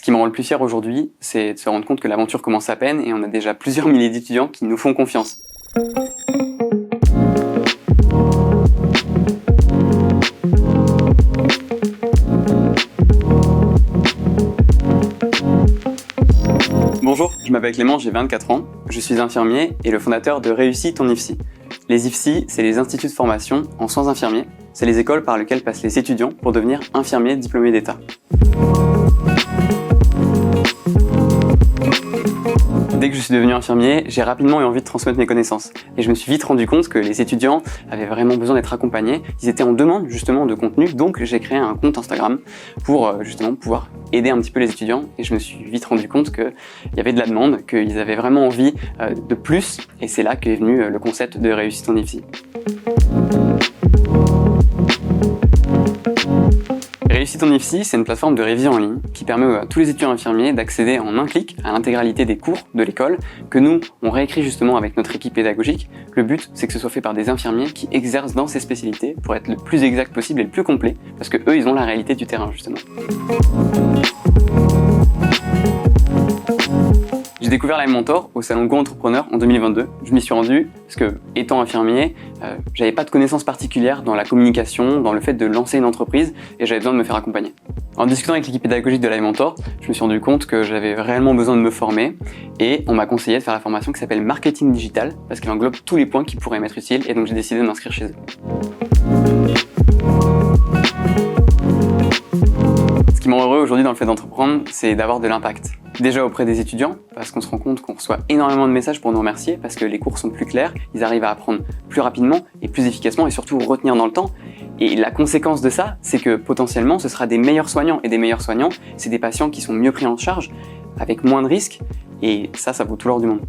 qui me rend le plus fier aujourd'hui, c'est de se rendre compte que l'aventure commence à peine et on a déjà plusieurs milliers d'étudiants qui nous font confiance. Bonjour, je m'appelle Clément, j'ai 24 ans, je suis infirmier et le fondateur de Réussis ton IFSI. Les IFSI, c'est les instituts de formation en soins infirmiers, c'est les écoles par lesquelles passent les étudiants pour devenir infirmiers diplômés d'État. Dès que je suis devenu infirmier, j'ai rapidement eu envie de transmettre mes connaissances. Et je me suis vite rendu compte que les étudiants avaient vraiment besoin d'être accompagnés. Ils étaient en demande justement de contenu, donc j'ai créé un compte Instagram pour justement pouvoir aider un petit peu les étudiants. Et je me suis vite rendu compte qu'il y avait de la demande, qu'ils avaient vraiment envie de plus. Et c'est là qu'est venu le concept de Réussis ton IFSI. Réussis ton IFSI, c'est une plateforme de révision en ligne qui permet à tous les étudiants infirmiers d'accéder en un clic à l'intégralité des cours de l'école que nous, on réécrit justement avec notre équipe pédagogique. Le but, c'est que ce soit fait par des infirmiers qui exercent dans ces spécialités pour être le plus exact possible et le plus complet, parce que eux, ils ont la réalité du terrain justement. J'ai découvert Live Mentor au salon Go Entrepreneur en 2022. Je m'y suis rendu parce que, étant infirmier, j'avais pas de connaissances particulières dans la communication, dans le fait de lancer une entreprise et j'avais besoin de me faire accompagner. En discutant avec l'équipe pédagogique de Live Mentor, je me suis rendu compte que j'avais réellement besoin de me former et on m'a conseillé de faire la formation qui s'appelle Marketing Digital parce qu'elle englobe tous les points qui pourraient m'être utiles et donc j'ai décidé de m'inscrire chez eux. Ce qui me rend heureux aujourd'hui dans le fait d'entreprendre, c'est d'avoir de l'impact. Déjà auprès des étudiants, parce qu'on se rend compte qu'on reçoit énormément de messages pour nous remercier, parce que les cours sont plus clairs, ils arrivent à apprendre plus rapidement et plus efficacement et surtout retenir dans le temps. Et la conséquence de ça, c'est que potentiellement ce sera des meilleurs soignants. Et des meilleurs soignants, c'est des patients qui sont mieux pris en charge, avec moins de risques, et ça vaut tout l'or du monde.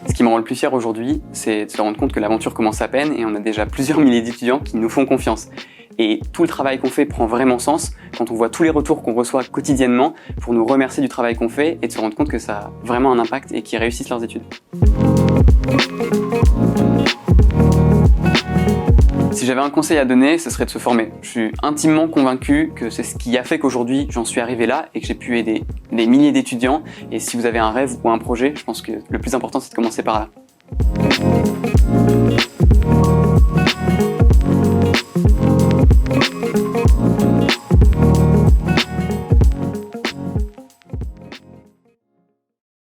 Ce qui me rend le plus fier aujourd'hui, c'est de se rendre compte que l'aventure commence à peine et on a déjà plusieurs milliers d'étudiants qui nous font confiance. Et tout le travail qu'on fait prend vraiment sens quand on voit tous les retours qu'on reçoit quotidiennement pour nous remercier du travail qu'on fait et de se rendre compte que ça a vraiment un impact et qu'ils réussissent leurs études. Si j'avais un conseil à donner, ce serait de se former. Je suis intimement convaincu que c'est ce qui a fait qu'aujourd'hui j'en suis arrivé là et que j'ai pu aider des milliers d'étudiants. Et si vous avez un rêve ou un projet, je pense que le plus important c'est de commencer par là.